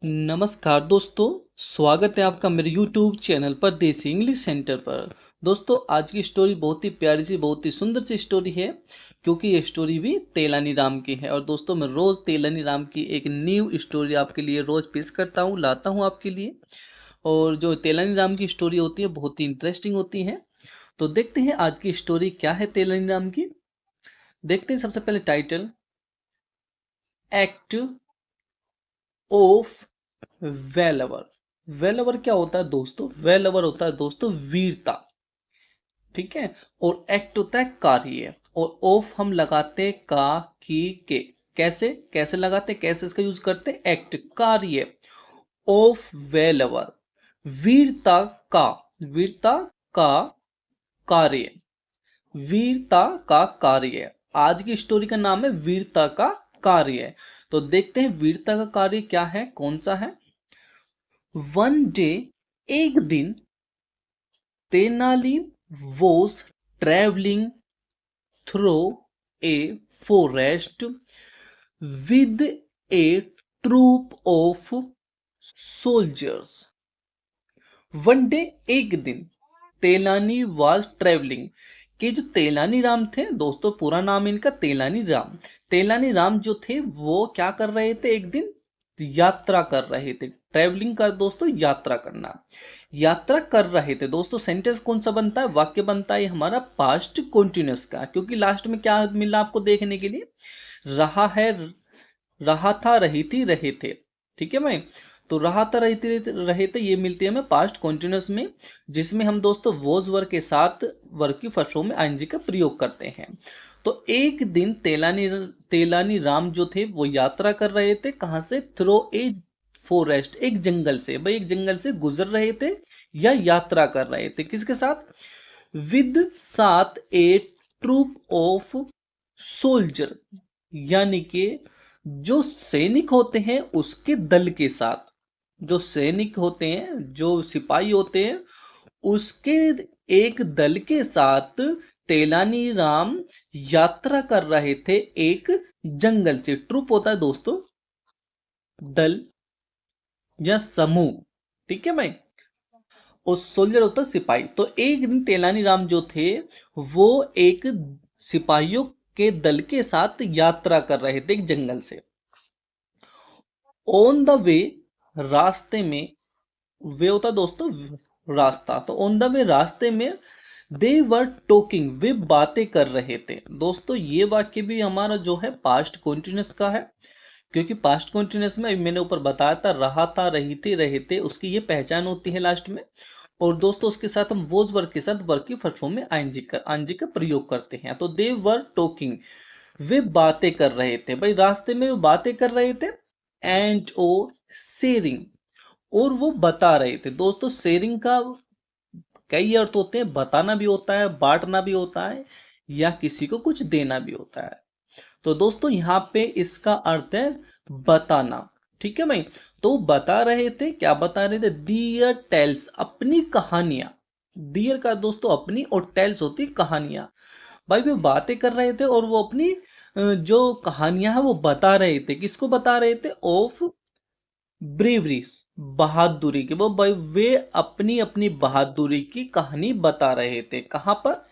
नमस्कार दोस्तों, स्वागत है आपका मेरे YouTube चैनल पर देसी इंग्लिश सेंटर पर। दोस्तों, आज की स्टोरी बहुत ही प्यारी सी, बहुत ही सुंदर सी स्टोरी है, क्योंकि ये स्टोरी भी तेलानी राम की है। और दोस्तों, मैं रोज़ तेलानी राम की एक न्यू स्टोरी आपके लिए रोज़ पेश करता हूँ, लाता हूँ आपके लिए। और जो तेलानी राम की स्टोरी होती है बहुत ही इंटरेस्टिंग होती है। तो देखते हैं आज की स्टोरी क्या है तेलानी राम की। देखते हैं सबसे पहले टाइटल, एक्ट ऑफ वेलवर। वेलवर क्या होता है दोस्तों? वेलवर होता है दोस्तों वीरता, ठीक है। और एक्ट होता है कार्य, और ऑफ हम लगाते हैं का, की, के। कैसे कैसे लगाते हैं, कैसे इसका यूज करते हैं? एक्ट, कार्य ऑफ वेलवर, वीरता का, वीरता का कार्य, वीरता का कार्य। आज की स्टोरी का नाम है वीरता का कार्य। तो देखते हैं वीरता का कार्य क्या है, कौन सा है। वन डे, एक दिन, Tenali was traveling through a forest with a troop of soldiers. One day, एक दिन, तेलानी वाज ट्रेवलिंग, के जो तेलानी राम थे दोस्तों, पूरा नाम इनका तेलानी राम। तेलानी राम जो थे वो क्या कर रहे थे, एक दिन यात्रा कर रहे थे। ट्रेवलिंग कर दोस्तों, यात्रा करना, यात्रा कर रहे थे दोस्तों। सेंटेंस कौन सा बनता है, वाक्य बनता है हमारा पास्ट कंटिन्यूअस का, क्योंकि लास्ट में क्या मिला आपको देखने के लिए, रहा है, रहा था, रही थी, रहे थे, ठीक है भाई। तो रहा था, रहे थे, ये मिलती है हमें पास्ट कंटिन्यूअस में, जिसमें हम दोस्तों वोज वर्ग के साथ वर्ग की फर्स्ट फॉर्म में आईएनजी का प्रयोग करते हैं। तो एक दिन तेलानी राम जो थे वो यात्रा कर रहे थे, कहां से? थ्रो ए फॉरेस्ट, एक जंगल से। भाई एक जंगल से गुजर रहे थे या यात्रा कर रहे थे, किसके साथ? विद, साथ, ए ट्रूप ऑफ सोल्जर्स, यानी कि जो सैनिक होते हैं उसके दल के साथ, जो सैनिक होते हैं, जो सिपाही होते हैं, उसके एक दल के साथ तेलानी राम यात्रा कर रहे थे एक जंगल से। ट्रुप होता है दोस्तों दल या समूह, ठीक है भाई। और सोल्जर होता है सिपाही। तो एक दिन तेलानी राम जो थे वो एक सिपाहियों के दल के साथ यात्रा कर रहे थे एक जंगल से। ऑन द वे, रास्ते में, वे होता है दोस्तों रास्ता, तो ऑन द वे, रास्ते में, दे वर टॉकिंग, वे बातें कर रहे थे। दोस्तों ये वाक्य भी हमारा जो है पास्ट कंटिन्यूअस का है, क्योंकि पास्ट कंटिन्यूअस में मैंने ऊपर बताया था, रहा था, रही थी, रहे थे, उसकी ये पहचान होती है लास्ट में। और दोस्तों उसके साथ हम वोज वर्ग के साथ वर्ग की फर्स्ट फॉर्म में आईएनजी का प्रयोग करते हैं। तो दे वर टॉकिंग, वे बातें कर रहे थे। भाई रास्ते में वो बातें कर रहे थे। एंड और शेयरिंग, और वो बता रहे थे। दोस्तों शेयरिंग का कई अर्थ होते हैं, बताना भी होता है, बांटना भी होता है, या किसी को कुछ देना भी होता है। तो दोस्तों यहाँ पे इसका अर्थ है बताना, ठीक है भाई। तो बता रहे थे, क्या बता रहे थे? दियर टेल्स, अपनी कहानियां। दियर का दोस्तों अपनी, और टेल्स होती कहानियां। भाई वे बातें कर रहे थे और वो अपनी जो कहानियां हैं वो बता रहे थे। किसको बता रहे थे? ऑफ ब्रेवरी, बहादुरी के, वो भाई वे अपनी अपनी बहादुरी की कहानी बता रहे थे। कहां पर?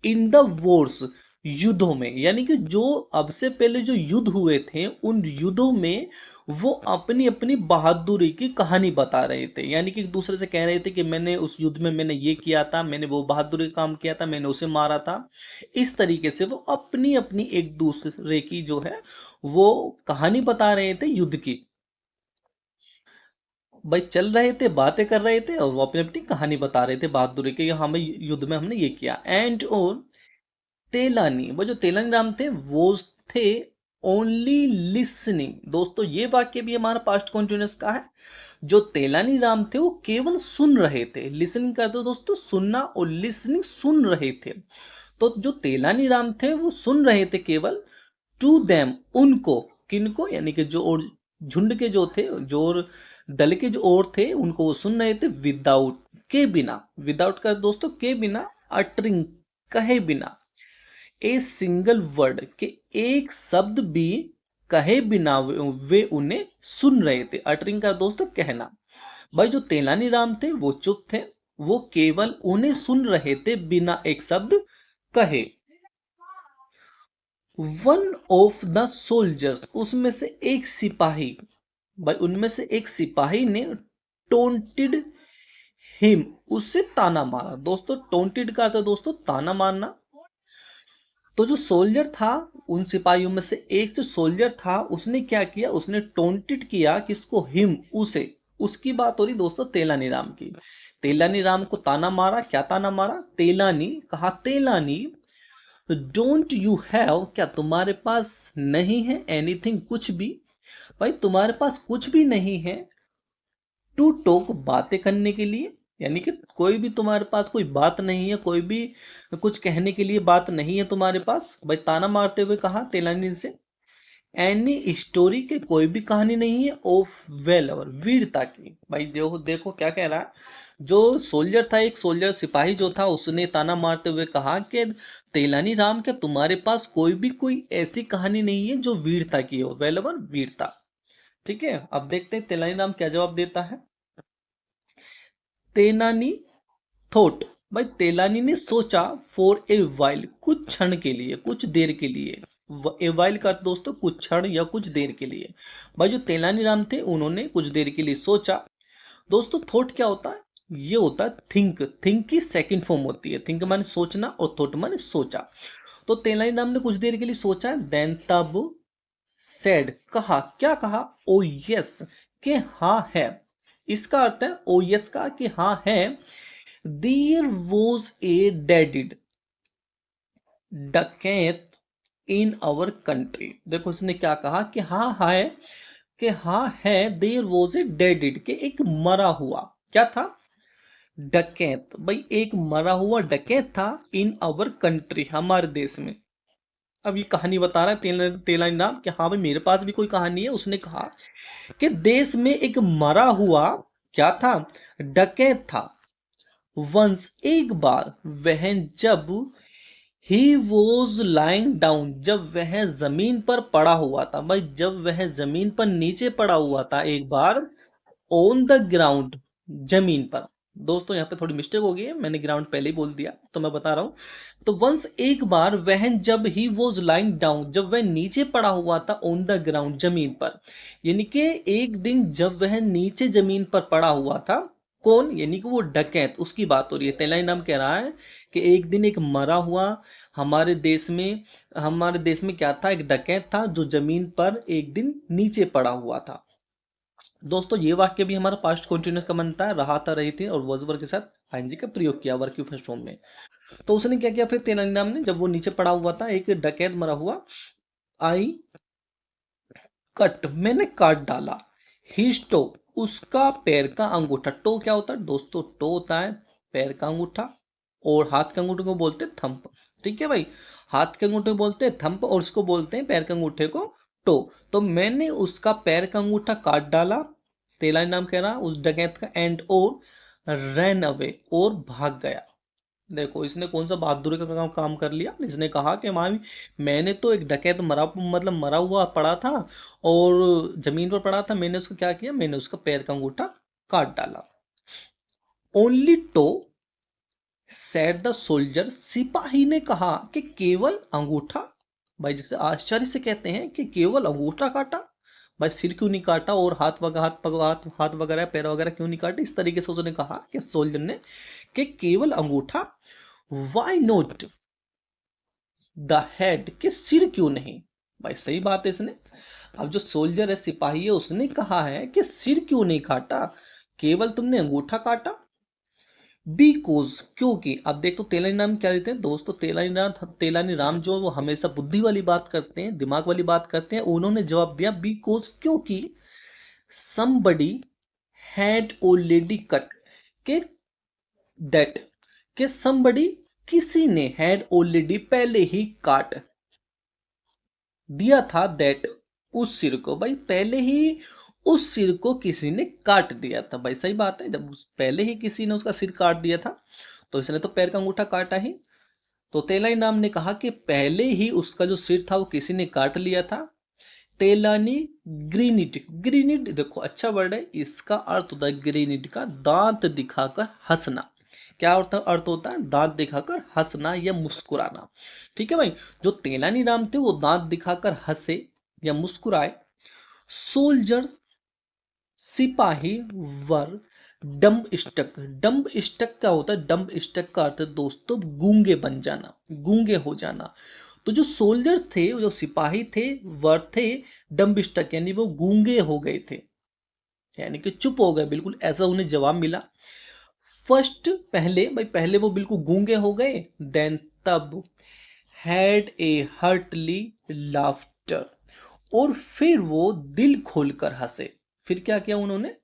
इन द वॉर्स, युद्धों में, यानी कि जो अब से पहले जो युद्ध हुए थे उन युद्धों में वो अपनी अपनी बहादुरी की कहानी बता रहे थे। यानी कि एक दूसरे से कह रहे थे कि मैंने उस युद्ध में मैंने ये किया था, मैंने वो बहादुरी का काम किया था, मैंने उसे मारा था। इस तरीके से वो अपनी अपनी एक दूसरे की जो है वो कहानी बता रहे थे युद्ध की। भाई चल रहे थे, बातें कर रहे थे, और वो अपनी अपनी कहानी बता रहे थे बहादुरी की, हमें युद्ध में हमने ये किया। एंड और तेलानी, वो जो तेलानी राम थे वो थे ओनली लिसनिंग। दोस्तों ये वाक्य भी हमारा पास्ट कंटिन्यूअस का है। जो तेलानी राम थे वो केवल सुन रहे थे। लिसनिंग करते दोस्तों सुनना, और लिसनिंग सुन रहे थे। तो जो तेलानी राम थे वो सुन रहे थे केवल, टू देम, उनको, किनको? यानी कि जो और झुंड के जो थे, जो और दल के जो और थे उनको वो सुन रहे थे, विदाउट, के बिना, विदाउट का दोस्तों के बिना, अटरिंग, कहे बिना, ए सिंगल वर्ड, के एक शब्द भी, कहे बिना वे उन्हें सुन रहे थे। अटरिंग का दोस्तों कहना। भाई जो तेलानी थे वो चुप थे, वो केवल उन्हें सुन रहे थे बिना एक शब्द कहे। वन ऑफ द सोल्जर्स, उसमें से एक सिपाही, भाई उनमें से एक सिपाही ने टोंटेड हिम, उससे ताना मारा। दोस्तों टोंटेड का अर्थ है दोस्तों ताना मारना। तो जो सोल्जर था, उन सिपाहियों में से एक जो सोल्जर था उसने क्या किया, उसने टोंटेड किया किसको, हिम, उसे। उसकी बात हो रही दोस्तों तेलानी राम की। तेलानी राम को ताना मारा, क्या ताना मारा, तेलानी कहा, तेलानी डोंट यू हैव, क्या तुम्हारे पास नहीं है, एनीथिंग, कुछ भी। भाई तुम्हारे पास कुछ भी नहीं है, टू टॉक, बातें करने के लिए, यानी कि कोई भी तुम्हारे पास कोई बात नहीं है, कोई भी कुछ कहने के लिए बात नहीं है तुम्हारे पास। भाई ताना मारते हुए कहा तेलानी से। एनी स्टोरी के, कोई भी कहानी नहीं है, ऑफ वेलवर, वीरता की। भाई जो देखो क्या कह रहा है, जो सोल्जर था, एक सोल्जर सिपाही जो था, उसने ताना मारते हुए कहा कि तेलानी राम, क्या तुम्हारे पास कोई ऐसी कहानी नहीं है जो वीरता की हो, वेलवर, वीरता। ठीक है, अब देखते हैं तेलानी राम क्या जवाब देता है। तेनानी थोट, भाई तेलानी ने सोचा, फॉर ए वाइल, कुछ क्षण के लिए, कुछ देर के लिए। ए वाइल का अर्थ दोस्तों कुछ क्षण या कुछ देर के लिए। भाई जो तेलानी राम थे उन्होंने कुछ देर के लिए सोचा। दोस्तों थॉट क्या होता है, ये होता है थिंक। थिंक की सेकंड फॉर्म होती है, थिंक माने सोचना और थॉट माने सोचा। तो तेलानी राम ने कुछ देर के लिए सोचा, देन तब सेड, कहा, क्या कहा, ओ यस, के हाँ है। इसका अर्थ है ओ यस का कि हाँ है। देयर वॉज ए डेडिड डकैत इन आवर कंट्री। देखो इसने क्या कहा कि हाँ है, कि हाँ है, देयर वॉज ए डेडिड, के एक मरा हुआ, क्या था, डकैत। भाई एक मरा हुआ डकैत था, इन आवर कंट्री, हमारे देश में। अब ये कहानी बता रहा है तेलानी राम कि हाँ भाई मेरे पास भी कोई कहानी है। उसने कहा कि देश में एक मरा हुआ क्या था, डकैत था। वंस, एक बार, वह जब, ही वॉज लाइंग डाउन, जब वह जमीन पर पड़ा हुआ था। भाई जब वह जमीन पर नीचे पड़ा हुआ था एक बार, ऑन द ग्राउंड, जमीन पर। दोस्तों यहाँ पे थोड़ी मिस्टेक हो गई है, मैंने ग्राउंड पहले ही बोल दिया, तो मैं बता रहा हूँ। तो वंस, एक बार, वह जब, ही वॉज लाइंग डाउन, जब वह नीचे पड़ा हुआ था, ऑन द ग्राउंड, जमीन पर। यानी कि एक दिन जब वह नीचे जमीन पर पड़ा हुआ था, कौन, यानी कि वो डकैत, उसकी बात हो रही है। तेलाई नाम कह रहा है कि एक दिन एक मरा हुआ हमारे देश में क्या था, एक डकैत था जो जमीन पर एक दिन नीचे पड़ा हुआ था। दोस्तों ये वाक्य भी हमारा पास्ट कंटिन्यूअस का बनता है, रहा था, रही थी, और वॉज वर के साथ आईएनजी का प्रयोग किया वर्ब की फर्स्ट फॉर्म में। तो उसने क्या किया फिर, तेनालीराम ने, जब वो नीचे पड़ा हुआ था, एक डकैत मरा हुआ, आई कट, मैंने काट डाला, हिज टो, उसका पैर का अंगूठा। टो क्या होता है दोस्तों, टो होता है पैर का अंगूठा, और हाथ के अंगूठे को बोलते हैं थंप। ठीक है भाई, हाथ के अंगूठे को बोलते हैं थंप, और उसको बोलते हैं पैर के अंगूठे को टो। तो मैंने उसका पैर का अंगूठा काट डाला, तेलानी नाम कह रहा उस डकैत का, एंड और रैन अवे, और भाग गया। देखो इसने कौन सा बहादुरी का काम कर लिया। इसने कहा कि मामी, मैंने तो एक डकैत मरा हुआ पड़ा था और जमीन पर पड़ा था, मैंने उसको क्या किया, मैंने उसका पैर का अंगूठा काट डाला। Only toe, said the soldier, सिपाही ने कहा कि केवल अंगूठा। भाई जिसे आश्चर्य से कहते हैं कि केवल अंगूठा काटा, भाई सिर क्यों नहीं काटा, और हाथ वगैरह, पैर वगैरह क्यों नहीं काटे। इस तरीके से उसने कहा कि सोल्जर ने कि केवल अंगूठा। वाई नोट द हेड, के सिर क्यों नहीं। भाई सही बात है इसने। अब जो सोल्जर है, सिपाही है, उसने कहा है कि सिर क्यों नहीं काटा, केवल तुमने अंगूठा काटा। बीकोज, क्योंकि। अब देख तो तेलानी राम क्या देते हैं दोस्तों, तेलानी राम जो वो हमेशा बुद्धि वाली बात करते हैं, दिमाग वाली बात करते हैं। उन्होंने जवाब दिया बीकोज, क्योंकि somebody had already cut, के that, के somebody, किसी ने, had already, पहले ही काट दिया था, that, उस सिर को। भाई पहले ही उस सिर को किसी ने काट दिया था। भाई सही बात है, जब पहले ही किसी ने उसका सिर काट दिया था तो इसने तो पैर का अंगूठा काटा ही। तो तेलाई नाम ने कहा कि पहले ही उसका जो सिर था वो किसी ने काट लिया था। तेलानी ग्रीनिड। ग्रीनिड देखो अच्छा वर्ड है, इसका अर्थ होता है ग्रीनिड का दांत दिखाकर हंसना। क्या अर्थ होता है? दांत दिखाकर हंसना या मुस्कुराना। ठीक है भाई, जो तेलानी राम थे वो दांत दिखाकर हंसे या मुस्कुराए। सोल्जर्स सिपाही वर डम्ब स्टक। डम्ब स्टक क्या होता है? डम्ब स्टक का अर्थ है दोस्तों गूंगे बन जाना, गूंगे हो जाना। तो जो सोल्जर्स थे, जो सिपाही थे, वर थे डम्ब स्टक, यानी वो गूंगे हो गए थे, यानी कि चुप हो गए बिल्कुल, ऐसा उन्हें जवाब मिला। फर्स्ट पहले भाई, पहले वो बिल्कुल गूंगे हो गए, देन तब हैड ए हर्टली लाफ्टर, और फिर वो दिल खोलकर हंसे। फिर क्या किया उन्होंने?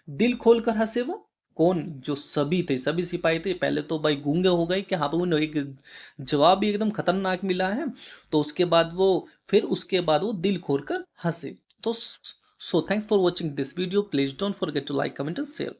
दिल खोलकर हंसे वो। कौन? जो सभी थे, सभी सिपाही थे। पहले तो भाई गूंगे हो गए कि हाँ भाई उन्हें एक जवाब भी एकदम खतरनाक मिला है, तो उसके बाद वो, फिर उसके बाद वो दिल खोलकर हंसे। तो so thanks for watching this video, please don't forget to like comment and share.